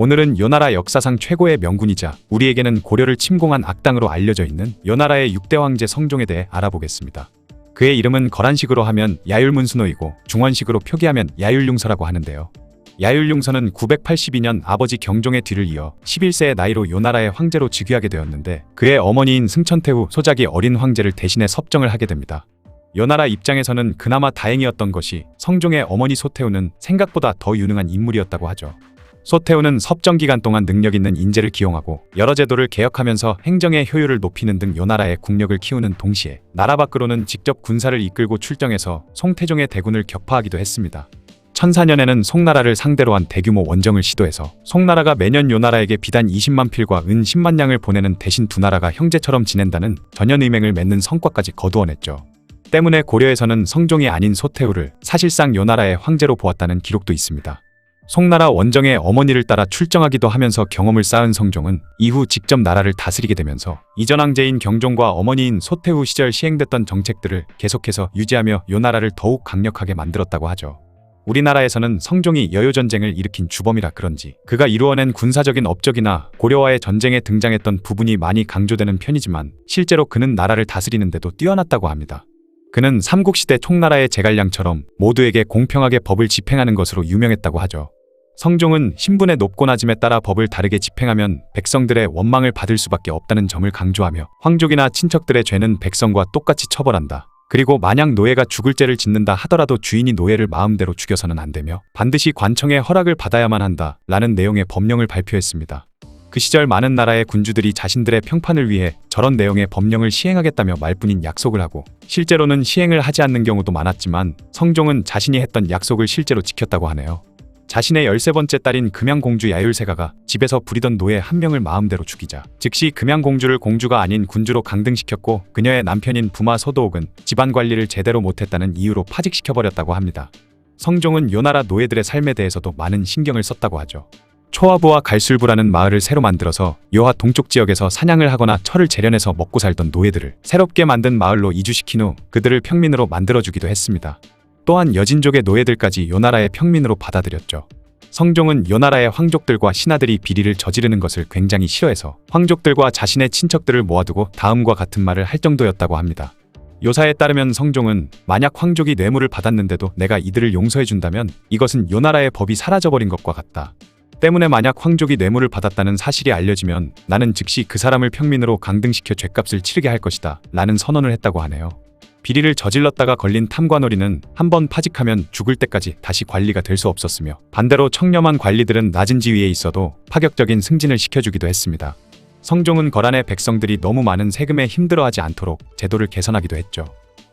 오늘은 요나라 역사상 최고의 명군이자 우리에게는 고려를 침공한 악당으로 알려져 있는 요나라의 6대 황제 성종에 대해 알아보겠습니다. 그의 이름은 거란식으로 하면 야율문순호이고 중원식으로 표기하면 야율융서라고 하는데요. 야율융서는 982년 아버지 경종의 뒤를 이어 11세의 나이로 요나라의 황제로 즉위하게 되었는데 그의 어머니인 승천태후 소작이 어린 황제를 대신해 섭정을 하게 됩니다. 요나라 입장에서는 그나마 다행이었던 것이 성종의 어머니 소태후는 생각보다 더 유능한 인물이었다고 하죠. 소태후는 섭정 기간 동안 능력 있는 인재를 기용하고 여러 제도를 개혁하면서 행정의 효율을 높이는 등 요나라의 국력을 키우는 동시에 나라 밖으로는 직접 군사를 이끌고 출정해서 송태종의 대군을 격파하기도 했습니다. 1004년에는 송나라를 상대로 한 대규모 원정을 시도해서 송나라가 매년 요나라에게 비단 20만 필과 은 10만 냥을 보내는 대신 두 나라가 형제처럼 지낸다는 전연의맹을 맺는 성과까지 거두어냈죠. 때문에 고려에서는 성종이 아닌 소태후를 사실상 요나라의 황제로 보았다는 기록도 있습니다. 송나라 원정의 어머니를 따라 출정하기도 하면서 경험을 쌓은 성종은 이후 직접 나라를 다스리게 되면서 이전 황제인 경종과 어머니인 소태후 시절 시행됐던 정책들을 계속해서 유지하며 요나라를 더욱 강력하게 만들었다고 하죠. 우리나라에서는 성종이 여요전쟁을 일으킨 주범이라 그런지 그가 이루어낸 군사적인 업적이나 고려와의 전쟁에 등장했던 부분이 많이 강조되는 편이지만 실제로 그는 나라를 다스리는 데도 뛰어났다고 합니다. 그는 삼국시대 총나라의 제갈량처럼 모두에게 공평하게 법을 집행하는 것으로 유명했다고 하죠. 성종은 신분의 높고낮음에 따라 법을 다르게 집행하면 백성들의 원망을 받을 수밖에 없다는 점을 강조하며 황족이나 친척들의 죄는 백성과 똑같이 처벌한다. 그리고 만약 노예가 죽을 죄를 짓는다 하더라도 주인이 노예를 마음대로 죽여서는 안 되며 반드시 관청의 허락을 받아야만 한다 라는 내용의 법령을 발표했습니다. 그 시절 많은 나라의 군주들이 자신들의 평판을 위해 저런 내용의 법령을 시행하겠다며 말뿐인 약속을 하고 실제로는 시행을 하지 않는 경우도 많았지만 성종은 자신이 했던 약속을 실제로 지켰다고 하네요. 자신의 13번째 딸인 금양공주 야율세가가 집에서 부리던 노예 한 명을 마음대로 죽이자 즉시 금양공주를 공주가 아닌 군주로 강등시켰고 그녀의 남편인 부마 서도옥은 집안 관리를 제대로 못했다는 이유로 파직시켜버렸다고 합니다. 성종은 요나라 노예들의 삶에 대해서도 많은 신경을 썼다고 하죠. 초하부와 갈술부라는 마을을 새로 만들어서 요하 동쪽 지역에서 사냥을 하거나 철을 재련해서 먹고 살던 노예들을 새롭게 만든 마을로 이주시킨 후 그들을 평민으로 만들어주기도 했습니다. 또한 여진족의 노예들까지 요나라의 평민으로 받아들였죠. 성종은 요나라의 황족들과 신하들이 비리를 저지르는 것을 굉장히 싫어해서 황족들과 자신의 친척들을 모아두고 다음과 같은 말을 할 정도였다고 합니다. 요사에 따르면 성종은 만약 황족이 뇌물을 받았는데도 내가 이들을 용서해준다면 이것은 요나라의 법이 사라져버린 것과 같다. 때문에 만약 황족이 뇌물을 받았다는 사실이 알려지면 나는 즉시 그 사람을 평민으로 강등시켜 죗값을 치르게 할 것이다 라는 선언을 했다고 하네요. 비리를 저질렀다가 걸린 탐관오리는 한번 파직하면 죽을 때까지 다시 관리가 될 수 없었으며 반대로 청렴한 관리들은 낮은 지위에 있어도 파격적인 승진을 시켜주기도 했습니다. 성종은 거란의 백성들이 너무 많은 세금에 힘들어하지 않도록 제도를 개선하기도 했죠.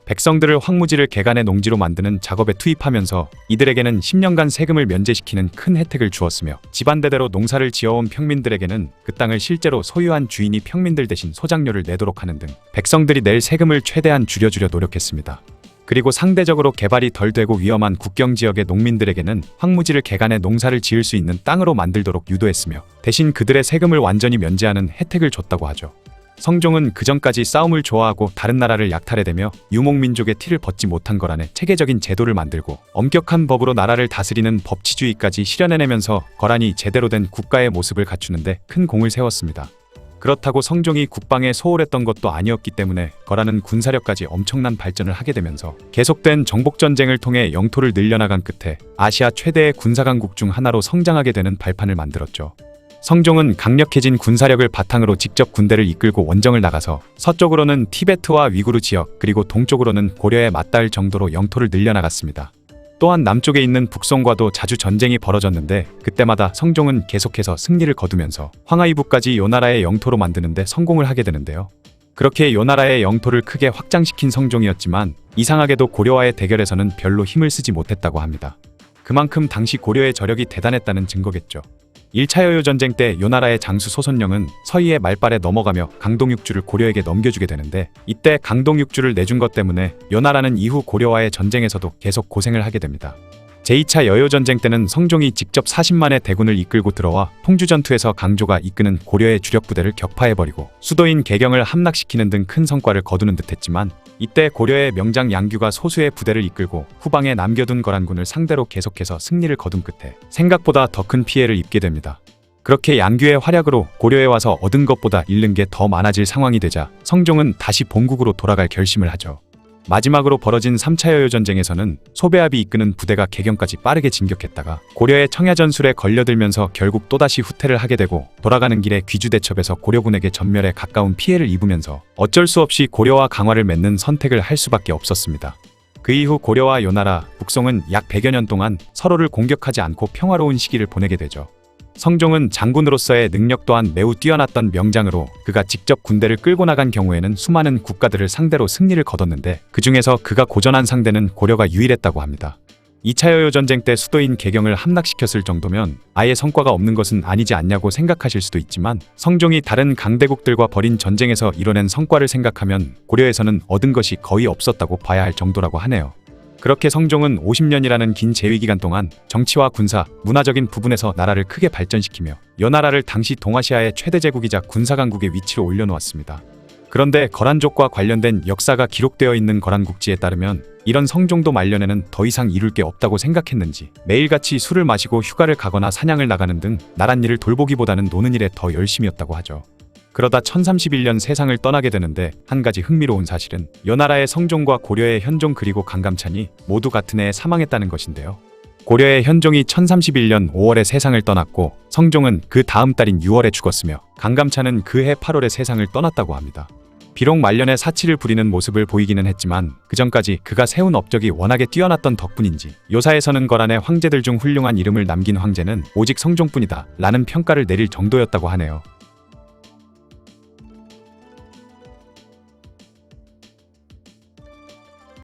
백성들을 황무지를 개간의 농지로 만드는 작업에 투입하면서 이들에게는 10년간 세금을 면제시키는 큰 혜택을 주었으며 집안대대로 농사를 지어온 평민들에게는 그 땅을 실제로 소유한 주인이 평민들 대신 소장료를 내도록 하는 등 백성들이 낼 세금을 최대한 줄여주려 노력했습니다. 그리고 상대적으로 개발이 덜 되고 위험한 국경지역의 농민들에게는 황무지를 개간해 농사를 지을 수 있는 땅으로 만들도록 유도했으며 대신 그들의 세금을 완전히 면제하는 혜택을 줬다고 하죠. 성종은 그전까지 싸움을 좋아하고 다른 나라를 약탈해대며 유목민족의 티를 벗지 못한 거란에 체계적인 제도를 만들고 엄격한 법으로 나라를 다스리는 법치주의까지 실현해내면서 거란이 제대로 된 국가의 모습을 갖추는데 큰 공을 세웠습니다. 그렇다고 성종이 국방에 소홀했던 것도 아니었기 때문에 거란은 군사력까지 엄청난 발전을 하게 되면서 계속된 정복전쟁을 통해 영토를 늘려나간 끝에 아시아 최대의 군사강국 중 하나로 성장하게 되는 발판을 만들었죠. 성종은 강력해진 군사력을 바탕으로 직접 군대를 이끌고 원정을 나가서 서쪽으로는 티베트와 위구르 지역 그리고 동쪽으로는 고려에 맞닿을 정도로 영토를 늘려나갔습니다. 또한 남쪽에 있는 북송과도 자주 전쟁이 벌어졌는데 그때마다 성종은 계속해서 승리를 거두면서 황하이부까지 요나라의 영토로 만드는데 성공을 하게 되는데요. 그렇게 요나라의 영토를 크게 확장시킨 성종이었지만 이상하게도 고려와의 대결에서는 별로 힘을 쓰지 못했다고 합니다. 그만큼 당시 고려의 저력이 대단했다는 증거겠죠. 1차 여요전쟁 때 요나라의 장수 소손령은 서희의 말발에 넘어가며 강동육주를 고려에게 넘겨주게 되는데 이때 강동육주를 내준 것 때문에 요나라는 이후 고려와의 전쟁에서도 계속 고생을 하게 됩니다. 제2차 여요전쟁 때는 성종이 직접 40만의 대군을 이끌고 들어와 통주전투에서 강조가 이끄는 고려의 주력 부대를 격파해버리고 수도인 개경을 함락시키는 등 큰 성과를 거두는 듯했지만 이때 고려의 명장 양규가 소수의 부대를 이끌고 후방에 남겨둔 거란군을 상대로 계속해서 승리를 거둔 끝에 생각보다 더 큰 피해를 입게 됩니다. 그렇게 양규의 활약으로 고려에 와서 얻은 것보다 잃는 게 더 많아질 상황이 되자 성종은 다시 본국으로 돌아갈 결심을 하죠. 마지막으로 벌어진 3차 여효전쟁에서는 소배합이 이끄는 부대가 개경까지 빠르게 진격했다가 고려의 청야전술에 걸려들면서 결국 또다시 후퇴를 하게 되고 돌아가는 길에 귀주대첩에서 고려군에게 전멸에 가까운 피해를 입으면서 어쩔 수 없이 고려와 강화를 맺는 선택을 할 수밖에 없었습니다. 그 이후 고려와 요나라, 북송은 약 100여 년 동안 서로를 공격하지 않고 평화로운 시기를 보내게 되죠. 성종은 장군으로서의 능력 또한 매우 뛰어났던 명장으로 그가 직접 군대를 끌고 나간 경우에는 수많은 국가들을 상대로 승리를 거뒀는데 그 중에서 그가 고전한 상대는 고려가 유일했다고 합니다. 2차 여효전쟁 때 수도인 개경을 함락시켰을 정도면 아예 성과가 없는 것은 아니지 않냐고 생각하실 수도 있지만 성종이 다른 강대국들과 벌인 전쟁에서 이뤄낸 성과를 생각하면 고려에서는 얻은 것이 거의 없었다고 봐야 할 정도라고 하네요. 그렇게 성종은 50년이라는 긴 재위기간 동안 정치와 군사, 문화적인 부분에서 나라를 크게 발전시키며 요나라를 당시 동아시아의 최대 제국이자 군사강국의 위치로 올려놓았습니다. 그런데 거란족과 관련된 역사가 기록되어 있는 거란국지에 따르면 이런 성종도 말년에는 더 이상 이룰 게 없다고 생각했는지 매일같이 술을 마시고 휴가를 가거나 사냥을 나가는 등 나랏 일을 돌보기보다는 노는 일에 더 열심이었다고 하죠. 그러다 1031년 세상을 떠나게 되는데 한 가지 흥미로운 사실은 요나라의 성종과 고려의 현종 그리고 강감찬이 모두 같은 해에 사망했다는 것인데요. 고려의 현종이 1031년 5월에 세상을 떠났고 성종은 그 다음 달인 6월에 죽었으며 강감찬은 그 해 8월에 세상을 떠났다고 합니다. 비록 말년에 사치를 부리는 모습을 보이기는 했지만 그전까지 그가 세운 업적이 워낙에 뛰어났던 덕분인지 요사에서는 거란의 황제들 중 훌륭한 이름을 남긴 황제는 오직 성종뿐이다 라는 평가를 내릴 정도였다고 하네요.